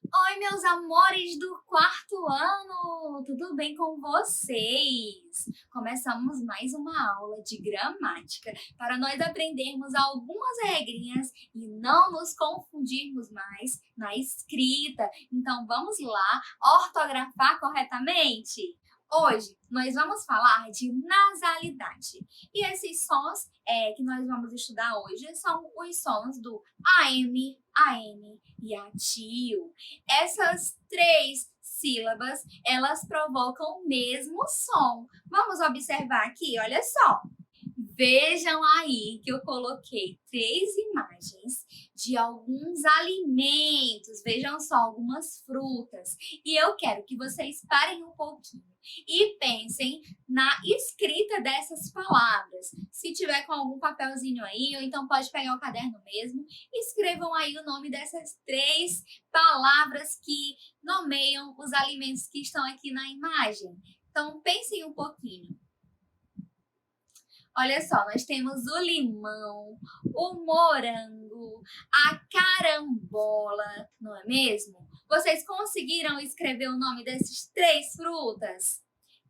Oi, meus amores do quarto ano! Tudo bem com vocês? Começamos mais uma aula de gramática para nós aprendermos algumas regrinhas e não nos confundirmos mais na escrita. Então, vamos lá ortografar corretamente? Hoje nós vamos falar de nasalidade. E esses sons que nós vamos estudar hoje são os sons do AM, AN e ATIO. Essas três sílabas, elas provocam o mesmo som. Vamos observar aqui, olha só. Vejam aí que eu coloquei três imagens de alguns alimentos. Vejam só, algumas frutas. E eu quero que vocês parem um pouquinho e pensem na escrita dessas palavras. Se tiver com algum papelzinho aí, ou então pode pegar o caderno mesmo, escrevam aí o nome dessas três palavras que nomeiam os alimentos que estão aqui na imagem. Então, pensem um pouquinho. Olha só, nós temos o limão, o morango, a carambola, não é mesmo? Vocês conseguiram escrever o nome dessas três frutas?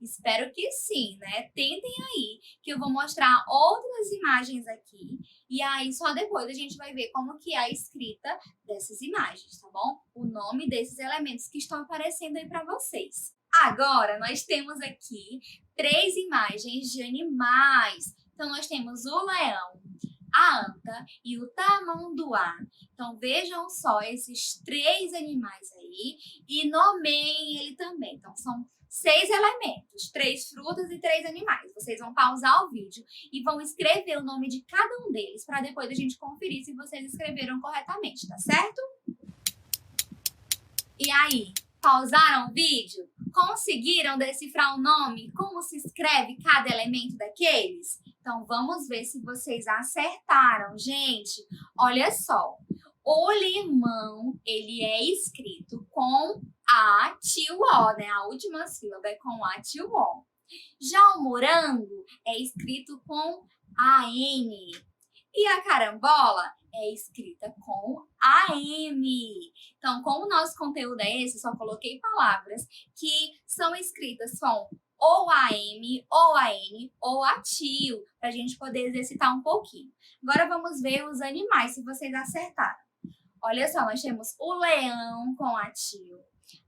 Espero que sim, né? Tentem aí, que eu vou mostrar outras imagens aqui. E aí, só depois a gente vai ver como que é a escrita dessas imagens, tá bom? O nome desses elementos que estão aparecendo aí para vocês. Agora, nós temos aqui três imagens de animais. Então, nós temos o leão, a anta e o tamanduá. Então, vejam só esses três animais aí e nomeiem ele também. Então, são 6 elementos, 3 frutas e 3 animais. Vocês vão pausar o vídeo e vão escrever o nome de cada um deles para depois a gente conferir se vocês escreveram corretamente, tá certo? E aí, pausaram o vídeo? Conseguiram decifrar o nome? Como se escreve cada elemento daqueles? Então, vamos ver se vocês acertaram, gente. Olha só, o limão, ele é escrito com A, tio, O, né? A última sílaba é com A, tio, O. Já o morango é escrito com A-N. E a carambola é escrita com AM. Então, como o nosso conteúdo é esse, só coloquei palavras que são escritas com ou AM, ou AN, ou ATIO, para a gente poder exercitar um pouquinho. Agora vamos ver os animais, se vocês acertaram. Olha só, nós temos o leão com ATIO,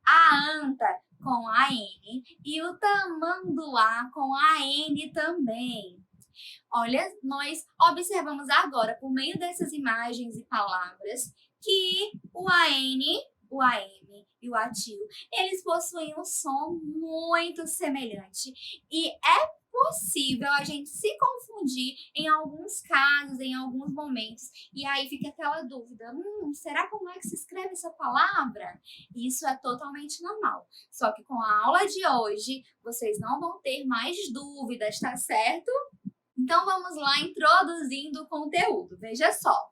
a anta com AN e o tamanduá com AN também. Olha, nós observamos agora, por meio dessas imagens e palavras, que o AN, o AM e o ATIO, eles possuem um som muito semelhante. E é possível a gente se confundir em alguns casos, em alguns momentos, e aí fica aquela dúvida, será como é que se escreve essa palavra? Isso é totalmente normal. Só que com a aula de hoje, vocês não vão ter mais dúvidas, tá certo? Então vamos lá introduzindo o conteúdo. Veja só.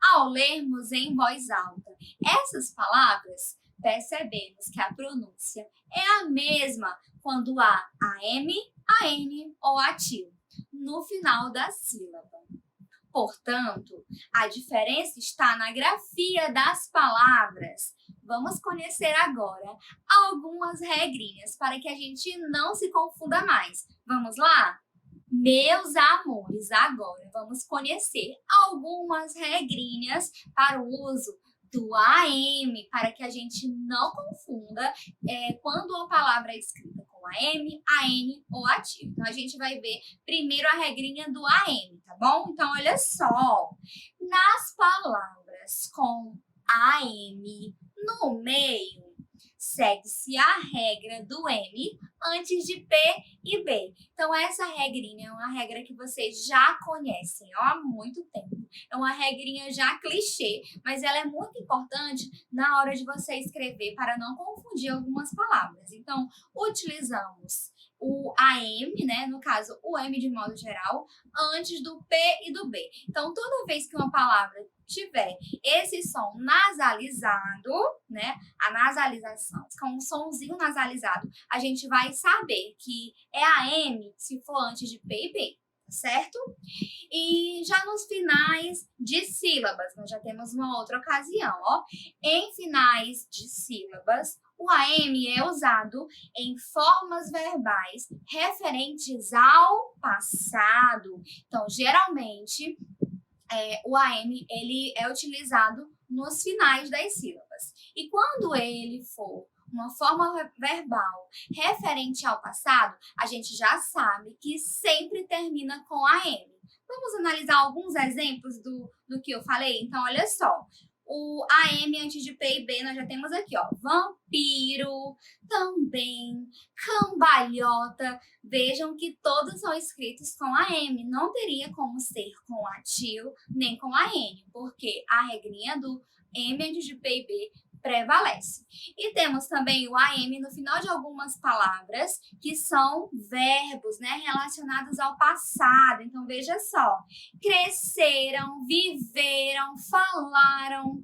Ao lermos em voz alta essas palavras, percebemos que a pronúncia é a mesma quando há AM, AN ou ATIO no final da sílaba. Portanto, a diferença está na grafia das palavras. Vamos conhecer agora algumas regrinhas para que a gente não se confunda mais. Vamos lá? Meus amores, agora vamos conhecer algumas regrinhas para o uso do AM, para que a gente não confunda quando uma palavra é escrita com AM, AN ou ATIO. Então, a gente vai ver primeiro a regrinha do AM, tá bom? Então, olha só, nas palavras com AM no meio, segue-se a regra do M antes de P e B. Então, essa regrinha é uma regra que vocês já conhecem há muito tempo. É uma regrinha já clichê, mas ela é muito importante na hora de você escrever para não confundir algumas palavras. Então, utilizamos o AM, né? No caso, o M de modo geral, antes do P e do B. Então, toda vez que uma palavra tiver esse som nasalizado, né? A nasalização, com um sonzinho nasalizado, a gente vai saber que é a M se for antes de P e B, certo? E já nos finais de sílabas, nós já temos uma outra ocasião, ó. Em finais de sílabas, o AM é usado em formas verbais referentes ao passado. Então, geralmente, o AM ele é utilizado nos finais das sílabas. E quando ele for uma forma verbal referente ao passado, a gente já sabe que sempre termina com AM. Vamos analisar alguns exemplos do que eu falei? Então, olha só. O AM antes de P e B, nós já temos aqui, ó. Vampiro, também, cambalhota. Vejam que todos são escritos com AM. Não teria como ser com a tio nem com a N, porque a regrinha do M antes de P e B prevalece. E temos também o AM no final de algumas palavras que são verbos, né, relacionados ao passado. Então, veja só, cresceram, viveram, falaram.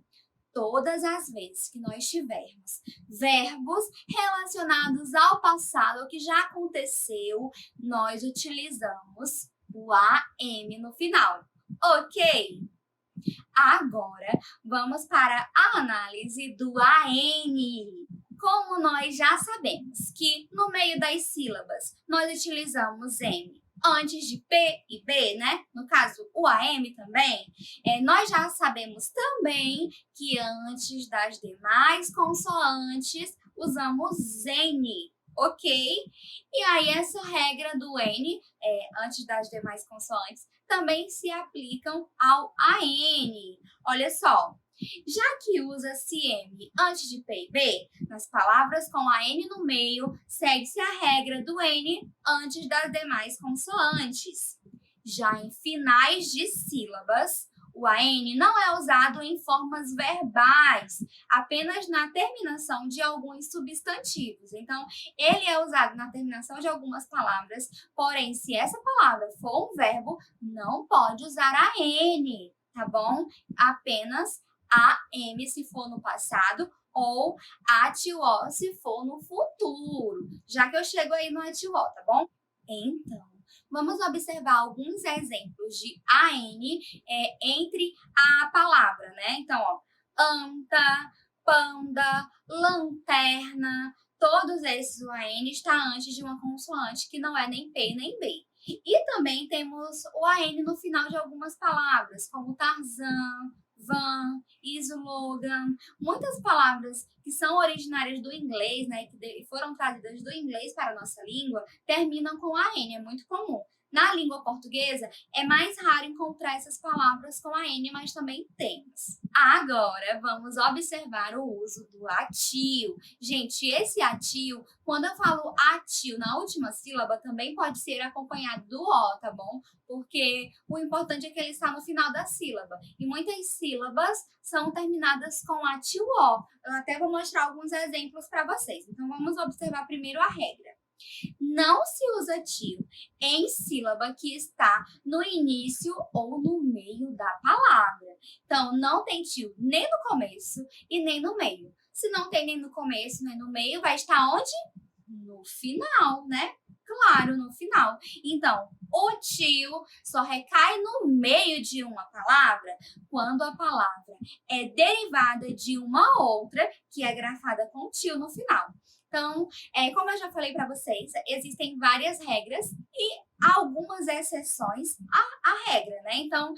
Todas as vezes que nós tivermos verbos relacionados ao passado, ao que já aconteceu, nós utilizamos o AM no final, ok? Agora, vamos para a análise do AN. Como nós já sabemos que no meio das sílabas nós utilizamos N antes de P e B, né? No caso, o AM também. Nós já sabemos também que antes das demais consoantes usamos N, ok? E aí essa regra do N, antes das demais consoantes, também se aplicam ao AN. Olha só, já que usa-se M antes de P e B, nas palavras com a N no meio, segue-se a regra do N antes das demais consoantes. Já em finais de sílabas, o AN não é usado em formas verbais, apenas na terminação de alguns substantivos. Então, ele é usado na terminação de algumas palavras, porém, se essa palavra for um verbo, não pode usar a N, tá bom? Apenas a M se for no passado ou ATO se for no futuro, já que eu chego aí no ATO, tá bom? Então, vamos observar alguns exemplos de AN entre a palavra, né? Então, ó, anta, panda, lanterna, todos esses o AN está antes de uma consoante que não é nem P nem B. E também temos o AN no final de algumas palavras, como Tarzan, van, slogan, muitas palavras que são originárias do inglês, né, que foram trazidas do inglês para a nossa língua, terminam com AN, é muito comum. Na língua portuguesa, é mais raro encontrar essas palavras com AN, mas também temos. Agora, vamos observar o uso do atio. Gente, esse atio, quando eu falo atio na última sílaba, também pode ser acompanhado do O, tá bom? Porque o importante é que ele está no final da sílaba. E muitas sílabas são terminadas com atio-O. Eu até vou mostrar alguns exemplos para vocês. Então, vamos observar primeiro a regra. Não se usa tio em sílaba que está no início ou no meio da palavra. Então, não tem tio nem no começo e nem no meio. Se não tem nem no começo nem no meio, vai estar onde? No final, né? Claro, no final. Então, o tio só recai no meio de uma palavra quando a palavra é derivada de uma outra que é grafada com tio no final. Então, como eu já falei para vocês, existem várias regras e algumas exceções à regra, né? Então,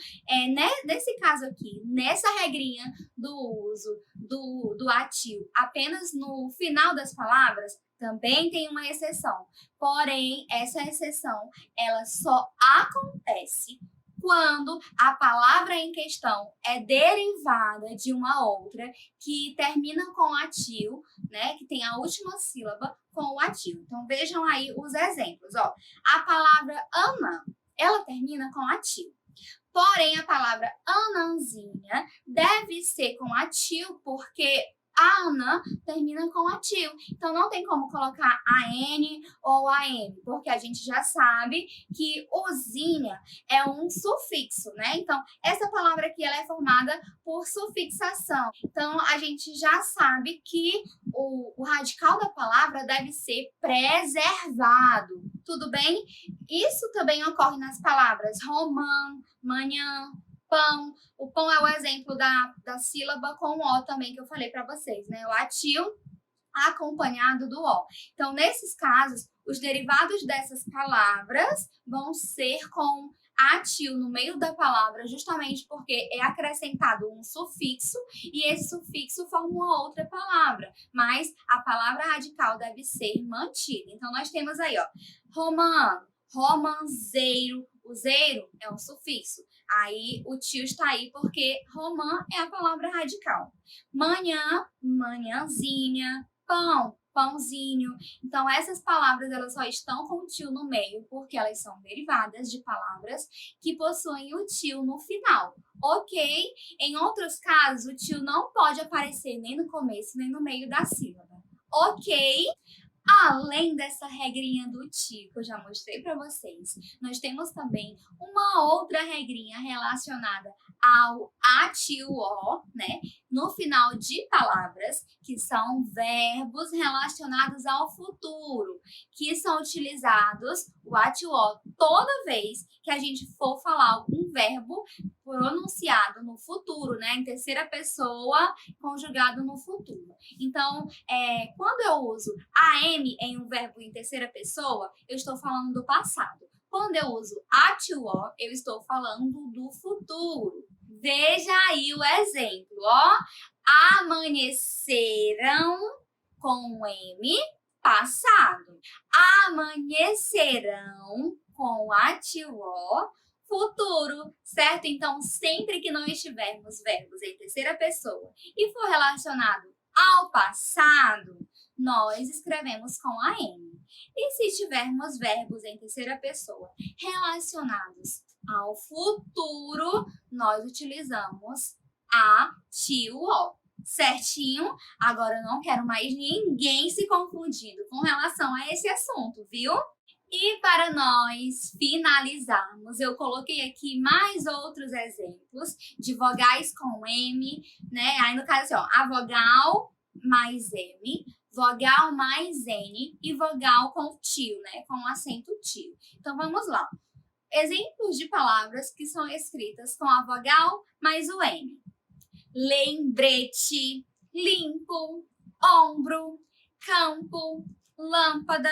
nesse caso aqui, nessa regrinha do uso do atio apenas no final das palavras, também tem uma exceção. Porém, essa exceção, ela só acontece quando a palavra em questão é derivada de uma outra que termina com atio, né? Que tem a última sílaba com o atio. Então, vejam aí os exemplos. Ó. A palavra anã, ela termina com atio. Porém, a palavra anãzinha deve ser com atio porque Ana termina com atil. Então, não tem como colocar AN ou AM, porque a gente já sabe que usina é um sufixo, né? Então, essa palavra aqui ela é formada por sufixação. Então, a gente já sabe que o radical da palavra deve ser preservado. Tudo bem? Isso também ocorre nas palavras romã, manhã, pão. O pão é o exemplo da sílaba com o O também que eu falei para vocês, né? O atil acompanhado do O. Então, nesses casos, os derivados dessas palavras vão ser com atil no meio da palavra, justamente porque é acrescentado um sufixo e esse sufixo forma uma outra palavra, mas a palavra radical deve ser mantida. Então, nós temos aí, ó, romano, romanzeiro, o zeiro é um sufixo. Aí o tio está aí porque romã é a palavra radical. Manhã, manhãzinha, pão, pãozinho. Então, essas palavras elas só estão com o tio no meio porque elas são derivadas de palavras que possuem o tio no final. Ok? Em outros casos, o tio não pode aparecer nem no começo nem no meio da sílaba. Ok? Além dessa regrinha do tio que eu já mostrei para vocês, nós temos também uma outra regrinha relacionada ao ATIO, né? No final de palavras, que são verbos relacionados ao futuro, que são utilizados o ATIO toda vez que a gente for falar algum verbo pronunciado no futuro, né? Em terceira pessoa, conjugado no futuro. Então, quando eu uso AM em um verbo em terceira pessoa, eu estou falando do passado. Quando eu uso ATO, eu estou falando do futuro. Veja aí o exemplo, ó. Amanheceram com M, passado. Amanhecerão com ATO, futuro, certo? Então, sempre que nós tivermos verbos em terceira pessoa e for relacionado ao passado, nós escrevemos com a M. E se tivermos verbos em terceira pessoa relacionados ao futuro, nós utilizamos a tio o. Certinho? Agora eu não quero mais ninguém se confundindo com relação a esse assunto, viu? E para nós finalizarmos, eu coloquei aqui mais outros exemplos de vogais com M, né? Aí no caso assim, ó, a vogal mais M, vogal mais N e vogal com tio, né? Com acento tio. Então vamos lá. Exemplos de palavras que são escritas com a vogal mais o N. Lembrete, limpo, ombro, campo, lâmpada.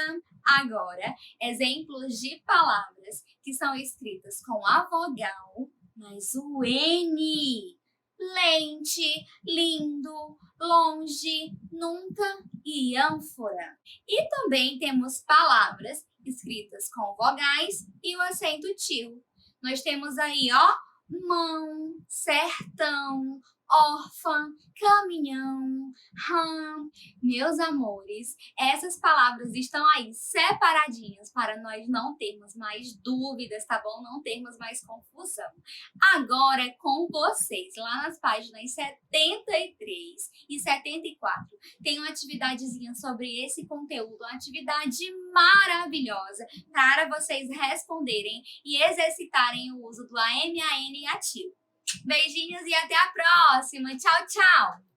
Agora, exemplos de palavras que são escritas com a vogal mais o N. Lente, lindo, longe, nunca e ânfora. E também temos palavras escritas com vogais e o acento tio. Nós temos aí, ó, mão, sertão, órfã, caminhão, rã. Meus amores, essas palavras estão aí separadinhas para nós não termos mais dúvidas, tá bom? Não termos mais confusão. Agora é com vocês, lá nas páginas 73 e 74, tem uma atividadezinha sobre esse conteúdo, uma atividade maravilhosa para vocês responderem e exercitarem o uso do AM, AN e ATIO. Beijinhos e até a próxima. Tchau, tchau!